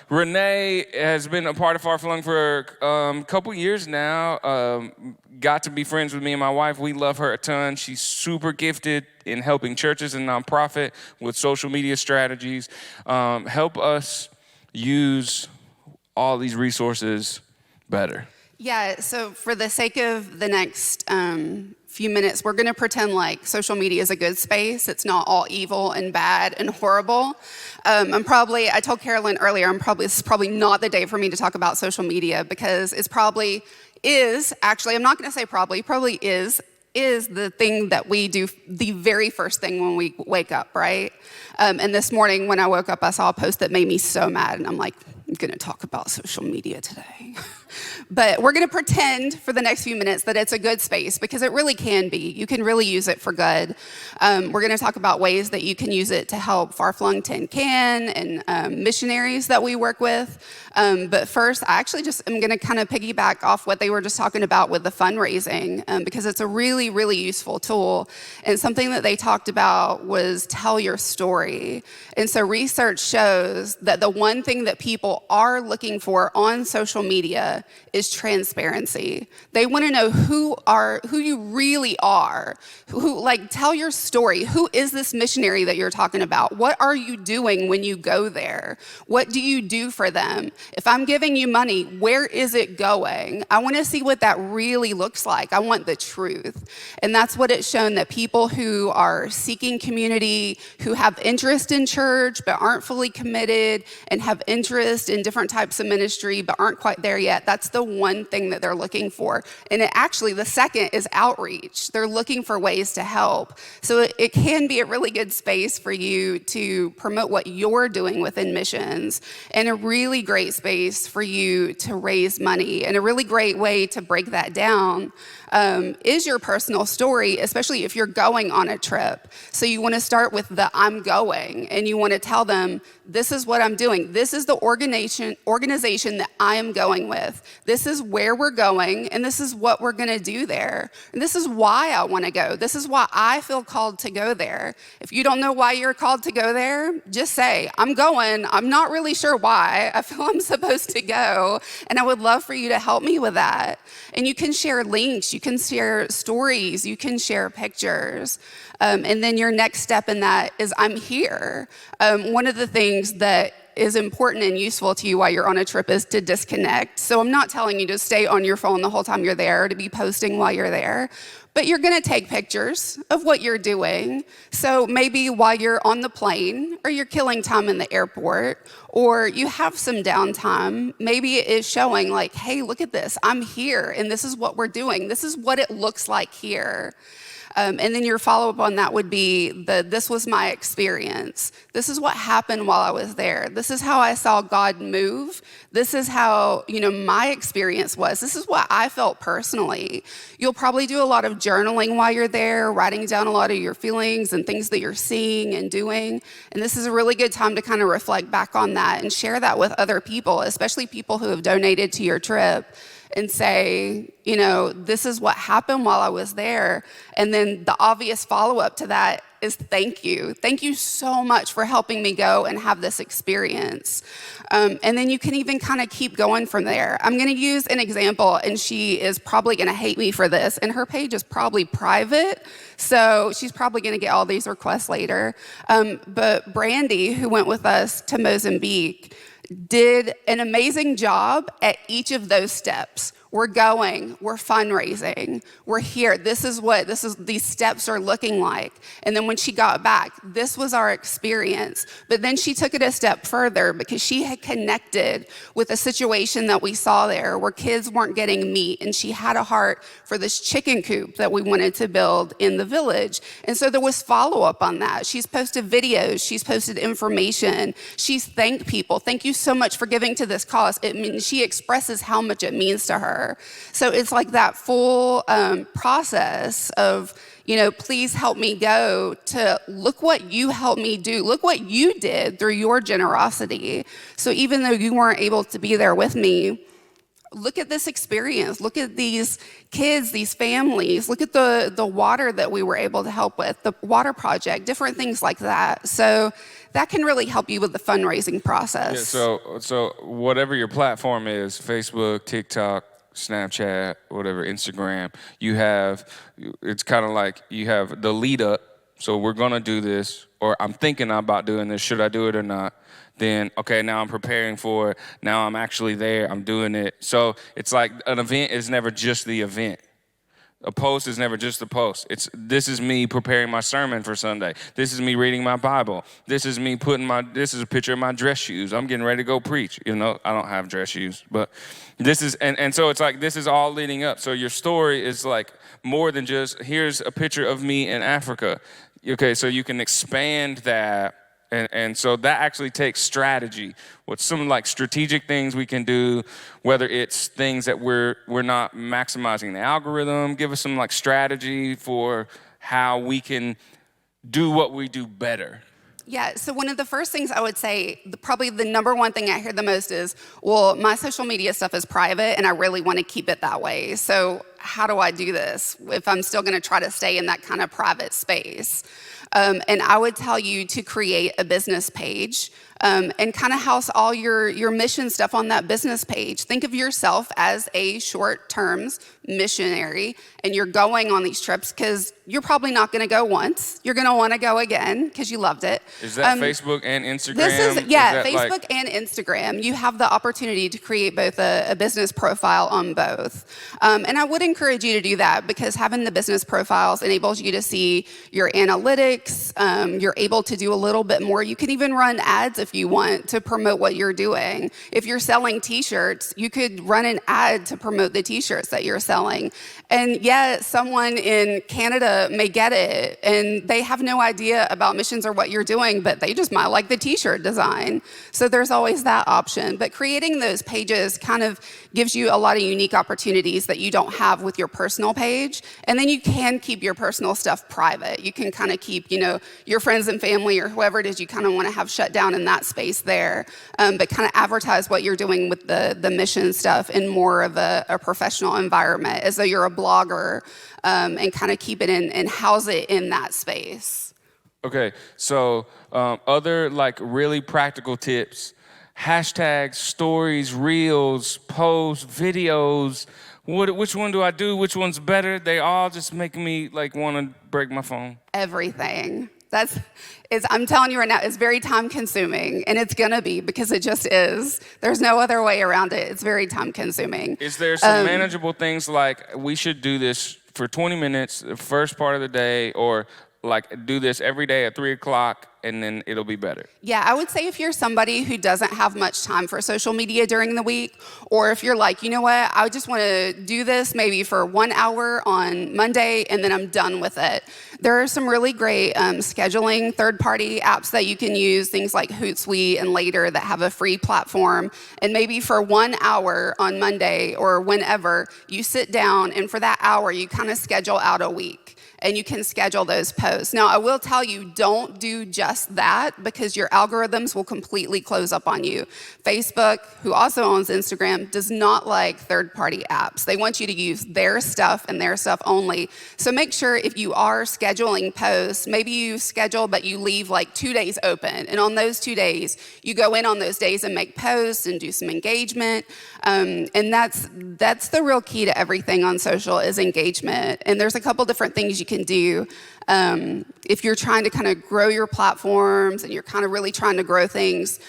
Renee has been a part of Far-Flung for a couple years now. Got to be friends with me and my wife. We love her a ton. She's super gifted in helping churches and nonprofit with social media strategies. Help us use all these resources better. Yeah, so for the sake of the next few minutes, we're gonna pretend like social media is a good space. It's not all evil and bad and horrible. I told Carolyn earlier, this is probably not the day for me to talk about social media because it's probably is, actually, I'm not gonna say probably is the thing that we do the very first thing when we wake up, right? And this morning when I woke up, I saw a post that made me so mad, and I'm like, I'm gonna talk about social media today. But we're gonna pretend for the next few minutes that it's a good space because it really can be. You can really use it for good. We're gonna talk about ways that you can use it to help Far-Flung Tin Can and missionaries that we work with. But first, I actually just am gonna kind of piggyback off what they were just talking about with the fundraising because it's a really, really useful tool. And something that they talked about was tell your story. And so research shows that the one thing that people are looking for on social media is transparency. They want to know who you really are. Tell your story. Who is this missionary that you're talking about? What are you doing when you go there? What do you do for them? If I'm giving you money, where is it going? I want to see what that really looks like. I want the truth. And that's what it's shown, that people who are seeking community, who have interest in church but aren't fully committed, and have interest in different types of ministry but aren't quite there yet, that's the one thing that they're looking for. And the second is outreach. They're looking for ways to help. So it can be a really good space for you to promote what you're doing within missions, and a really great space for you to raise money. And a really great way to break that down is your personal story, especially if you're going on a trip. So you want to start with the I'm going, and you want to tell them, this is what I'm doing. This is the organization that I am going with. This is where we're going, and this is what we're going to do there. And this is why I want to go. This is why I feel called to go there. If you don't know why you're called to go there, just say, I'm going. I'm not really sure why. I feel I'm supposed to go, and I would love for you to help me with that. And you can share links, you can share stories, you can share pictures. And then your next step in that is I'm here. One of the things that is important and useful to you while you're on a trip is to disconnect. So I'm not telling you to stay on your phone the whole time you're there, to be posting while you're there, but you're gonna take pictures of what you're doing. So maybe while you're on the plane, or you're killing time in the airport, or you have some downtime, maybe it is showing like, hey, look at this, I'm here, and this is what we're doing. This is what it looks like here. And then your follow-up on that would be this was my experience. This is what happened while I was there. This is how I saw God move. This is how, my experience was. This is what I felt personally. You'll probably do a lot of journaling while you're there, writing down a lot of your feelings and things that you're seeing and doing. And this is a really good time to kind of reflect back on that and share that with other people, especially people who have donated to your trip, and say, this is what happened while I was there. And then the obvious follow-up to that is thank you. Thank you so much for helping me go and have this experience. And then you can even kind of keep going from there. I'm gonna use an example, and she is probably gonna hate me for this, and her page is probably private, so she's probably gonna get all these requests later. But Brandy, who went with us to Mozambique, did an amazing job at each of those steps. We're going, we're fundraising, we're here. This is these steps are looking like. And then when she got back, this was our experience. But then she took it a step further because she had connected with a situation that we saw there where kids weren't getting meat, and she had a heart for this chicken coop that we wanted to build in the village. And so there was follow-up on that. She's posted videos, she's posted information, she's thanked people. Thank you so much for giving to this cause. She expresses how much it means to her. So it's like that full process of, please help me go, to look what you helped me do. Look what you did through your generosity. So even though you weren't able to be there with me, Look at this experience. Look at these kids, these families. Look at the water that we were able to help with, the water project, different things like that. So that can really help you with the fundraising process. Yeah, so whatever your platform is, Facebook, TikTok, Snapchat, whatever, Instagram, it's kind of like you have the lead up. So we're gonna do this, or I'm thinking about doing this. Should I do it or not? Then, okay, now I'm preparing for it. Now I'm actually there. I'm doing it. So it's like an event is never just the event. A post is never just a post. This is me preparing my sermon for Sunday. This is me reading my Bible. This is me this is a picture of my dress shoes. I'm getting ready to go preach. I don't have dress shoes, but this is, and so it's like, this is all leading up. So your story is like more than just, here's a picture of me in Africa. Okay, so you can expand that. And so that actually takes strategy. What's some like strategic things we can do, whether it's things that we're not maximizing the algorithm, give us some like strategy for how we can do what we do better. Yeah, so one of the first things I would say, probably the number one thing I hear the most is, well, my social media stuff is private and I really want to keep it that way. So how do I do this if I'm still going to try to stay in that kind of private space? And I would tell you to create a business page and kind of house all your mission stuff on that business page. Think of yourself as a short-term missionary, and you're going on these trips because you're probably not going to go once. You're going to want to go again because you loved it. Is that Facebook and Instagram? Facebook and Instagram. You have the opportunity to create both a business profile on both. And I would encourage you to do that because having the business profiles enables you to see your analytics. You're able to do a little bit more. You can even run ads if you want to promote what you're doing. If you're selling t-shirts, you could run an ad to promote the t-shirts that you're selling. And yet someone in Canada may get it and they have no idea about missions or what you're doing, but they just might like the t-shirt design. So there's always that option. But creating those pages kind of gives you a lot of unique opportunities that you don't have with your personal page. And then you can keep your personal stuff private. You can kind of keep, your friends and family or whoever it is you kind of want to have shut down in that space there. But kind of advertise what you're doing with the mission stuff in more of a professional environment, as though you're a blogger, and kind of keep it in and house it in that space. Okay, so other like really practical tips, hashtags, stories, reels, posts, videos. Which one do I do? Which one's better? They all just make me like want to break my phone. Everything. I'm telling you right now, it's very time consuming, and it's gonna be because it just is. There's no other way around it. It's very time consuming. Is there some manageable things like we should do this for 20 minutes, the first part of the day, or like do this every day at 3:00 and then it'll be better? Yeah, I would say if you're somebody who doesn't have much time for social media during the week, or if you're like, you know what, I just want to do this maybe for 1 hour on Monday and then I'm done with it. There are some really great scheduling third-party apps that you can use, things like Hootsuite and Later that have a free platform. And maybe for 1 hour on Monday or whenever, you sit down and for that hour, you kind of schedule out a week. And you can schedule those posts. Now, I will tell you, don't do just that because your algorithms will completely close up on you. Facebook, who also owns Instagram, does not like third-party apps. They want you to use their stuff and their stuff only. So make sure if you are scheduling posts, maybe you schedule but you leave like 2 days open. And on those 2 days, you go in on those days and make posts and do some engagement. And that's the real key to everything on social is engagement. And there's a couple different things you can do if you're trying to kind of grow your platforms and you're kind of really trying to grow things.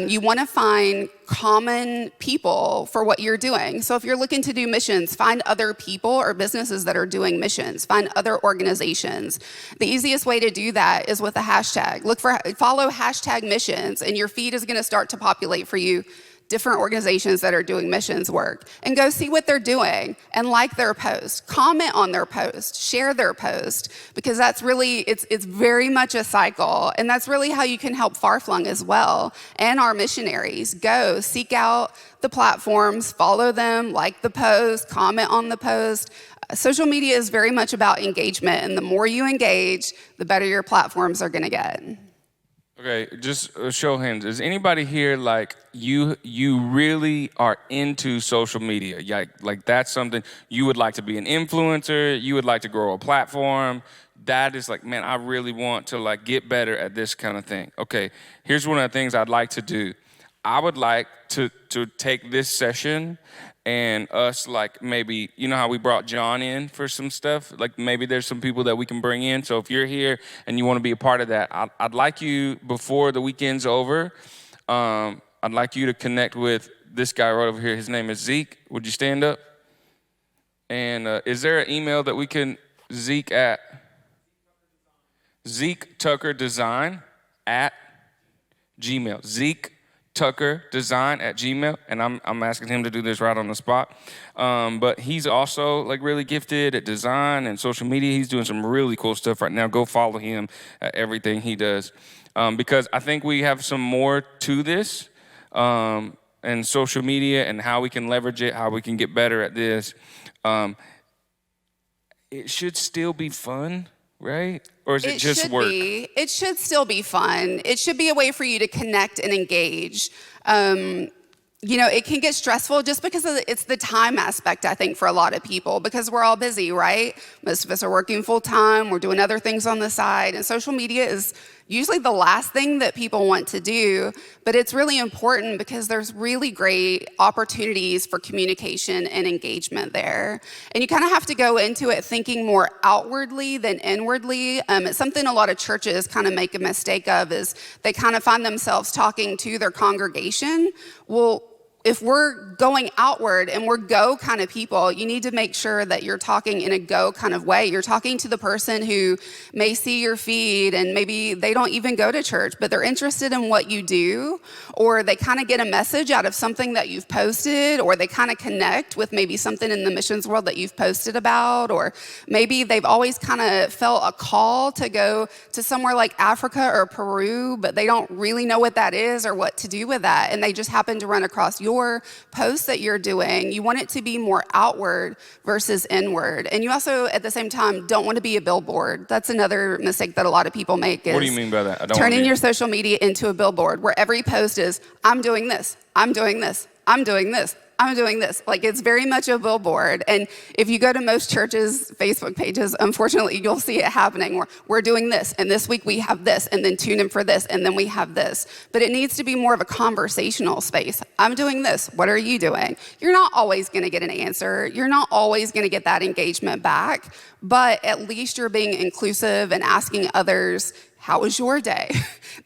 You want to find common people for what you're doing. So if you're looking to do missions, find other people or businesses that are doing missions. Find other organizations. The easiest way to do that is with a hashtag. Follow hashtag missions, and your feed is going to start to populate for you different organizations that are doing missions work, and go see what they're doing and like their post, comment on their post, share their post, because that's really, it's very much a cycle. And that's really how you can help Far-Flung as well. And our missionaries, go seek out the platforms, follow them, like the post, comment on the post. Social media is very much about engagement. And the more you engage, the better your platforms are gonna get. Okay, just a show of hands. Is anybody here like you really are into social media? Like that's something you would like to be an influencer, you would like to grow a platform. That is like, man, I really want to like get better at this kind of thing. Okay, here's one of the things I'd like to do. I would like to take this session and us like maybe, you know how we brought John in for some stuff? Like maybe there's some people that we can bring in. So if you're here and you want to be a part of that, I'd like you before the weekend's over, I'd like you to connect with this guy right over here. His name is Zeke. Would you stand up? And is there an email that we can, Zeke at? Zeke Tucker Design at Gmail. Zeke Tucker Design at Gmail, and I'm asking him to do this right on the spot. But he's also like really gifted at design and social media. He's doing some really cool stuff right now. Go follow him at everything he does, because I think we have some more to this and social media and how we can leverage it, how we can get better at this. It should still be fun, right? Or is it just work? It should still be fun. It should be a way for you to connect and engage. You know, it can get stressful just because it's the time aspect, I think, for a lot of people, because we're all busy, right? Most of us are working full time. We're doing other things on the side. And social media is usually the last thing that people want to do. But it's really important because there's really great opportunities for communication and engagement there. And you kind of have to go into it thinking more outwardly than inwardly. It's something a lot of churches kind of make a mistake of, is they kind of find themselves talking to their congregation. Well, if we're going outward and we're go kind of people, you need to make sure that you're talking in a go kind of way. You're talking to the person who may see your feed and maybe they don't even go to church, but they're interested in what you do, or they kind of get a message out of something that you've posted, or they kind of connect with maybe something in the missions world that you've posted about, or maybe they've always kind of felt a call to go to somewhere like Africa or Peru, but they don't really know what that is or what to do with that, and they just happen to run across your posts that you're doing. You want it to be more outward versus inward. And you also, at the same time, don't want to be a billboard. That's another mistake that a lot of people make. What do you mean by that? Turning your social media into a billboard where every post is, I'm doing this, I'm doing this, I'm doing this, I'm doing this. Like, it's very much a billboard. And if you go to most churches' Facebook pages, unfortunately, you'll see it happening where we're doing this, and this week we have this, and then tune in for this, and then we have this. But it needs to be more of a conversational space. I'm doing this. What are you doing? You're not always going to get an answer. You're not always going to get that engagement back. But at least you're being inclusive and asking others, how was your day?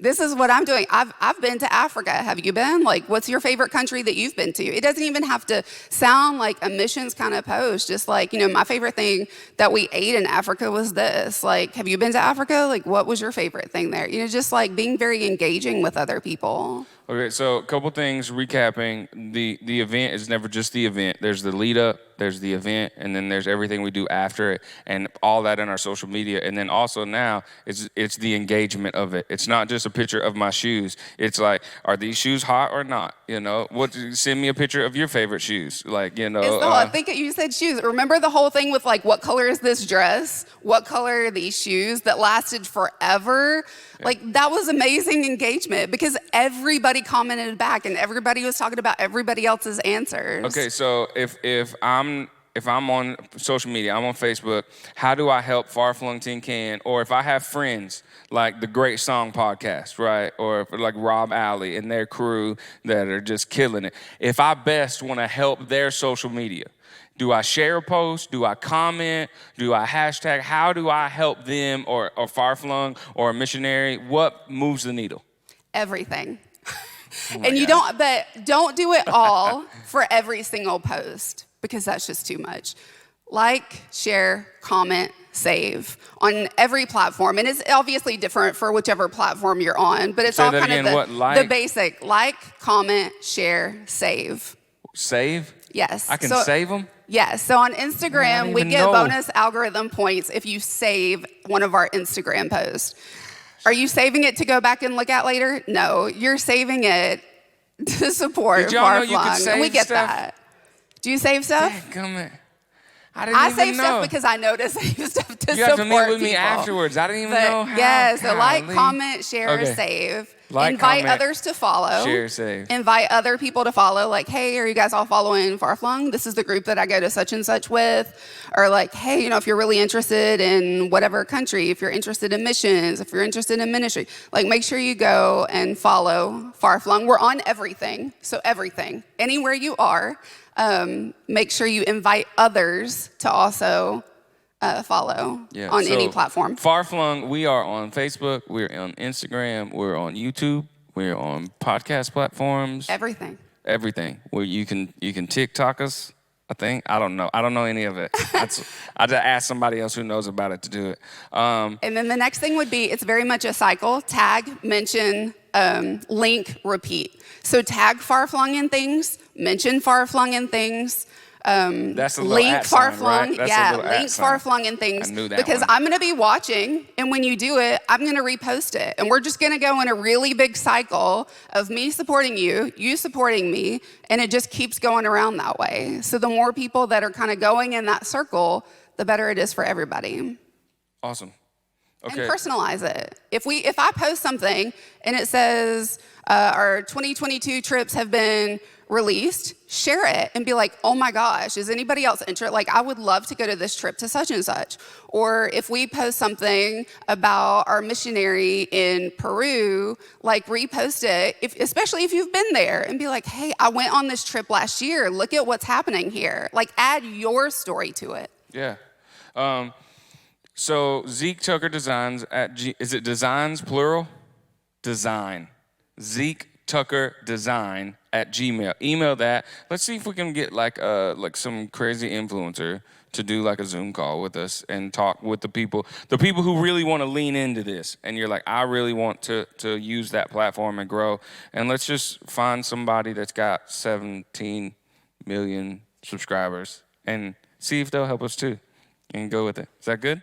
This is what I'm doing. I've been to Africa. Have you been? Like, what's your favorite country that you've been to? It doesn't even have to sound like a missions kind of post. Just like, you know, my favorite thing that we ate in Africa was this. Like, have you been to Africa? Like, what was your favorite thing there? You know, just like being very engaging with other people. Okay, so a couple things recapping. The event is never just the event. There's the lead up, there's the event, and then there's everything we do after it, and all that in our social media. And then also now it's the engagement of it. It's not just a picture of my shoes. It's like, are these shoes hot or not? You know, send me a picture of your favorite shoes. Like, you know. I think you said shoes. Remember the whole thing with like, what color is this dress? What color are these shoes that lasted forever? Yeah. Like, that was amazing engagement because everybody commented back and everybody was talking about everybody else's answers. Okay, so if I'm on social media, I'm on Facebook, how do I help Far-Flung Tin Can? Or if I have friends like the Great Song Podcast, right? Or like Rob Alley and their crew that are just killing it. If I best want to help their social media, do I share a post? Do I comment? Do I hashtag? How do I help them or Far-Flung or a missionary? What moves the needle? Everything. And you don't do it all for every single post because that's just too much. Like, share, comment, save on every platform. And it's obviously different for whichever platform you're on, but it's all kind of the basic. Like, comment, share, save. Save? Yes. I can save them? Yes. So on Instagram, we get bonus algorithm points if you save one of our Instagram posts. Are you saving it to go back and look at later? No, you're saving it to support Far-Flung. And we get that. Do you save stuff? Dadgummit. I didn't even save know. stuff because I know to save stuff to You have support to meet with me people. afterwards. I didn't even But know how. yeah, so like, Golly. comment, share, Okay. save. Like, Invite comment, others to follow. share, save. Invite other people to follow. Like, hey, are you guys all following Far-Flung? This is the group that I go to such and such with. Or like, hey, if you're really interested in whatever country, if you're interested in missions, if you're interested in ministry, like make sure you go and follow Far-Flung. We're on everything. So everything. Anywhere you are, make sure you invite others to also follow on any platform. Far-Flung, we are on Facebook, we're on Instagram, we're on YouTube, we're on podcast platforms. Everything. Where you can TikTok us, I think. I don't know any of it. I just asked somebody else who knows about it to do it. And then the next thing would be, it's very much a cycle. Tag, mention, link, repeat. So tag Far-Flung in things, mention Far-Flung in things, that's a little link Far-Flung, right? Yeah, link Far-Flung in things. I knew that because one. I'm going to be watching, and when you do it, I'm going to repost it. And we're just going to go in a really big cycle of me supporting you, you supporting me, and it just keeps going around that way. So the more people that are kind of going in that circle, the better it is for everybody. Awesome. Okay. And personalize it. If I post something and it says our 2022 trips have been released, share it and be like, oh my gosh, is anybody else interested? Like, I would love to go to this trip to such and such. Or if we post something about our missionary in Peru, like repost it, especially if you've been there, and be like, hey, I went on this trip last year. Look at what's happening here. Like, add your story to it. Yeah. So Zeke Tucker Designs is it Designs plural? Design. Zeke Tucker Design at Gmail. Email that. Let's see if we can get like some crazy influencer to do like a Zoom call with us and talk with the people who really want to lean into this. And you're like, I really want to use that platform and grow. And let's just find somebody that's got 17 million subscribers and see if they'll help us too and go with it. Is that good?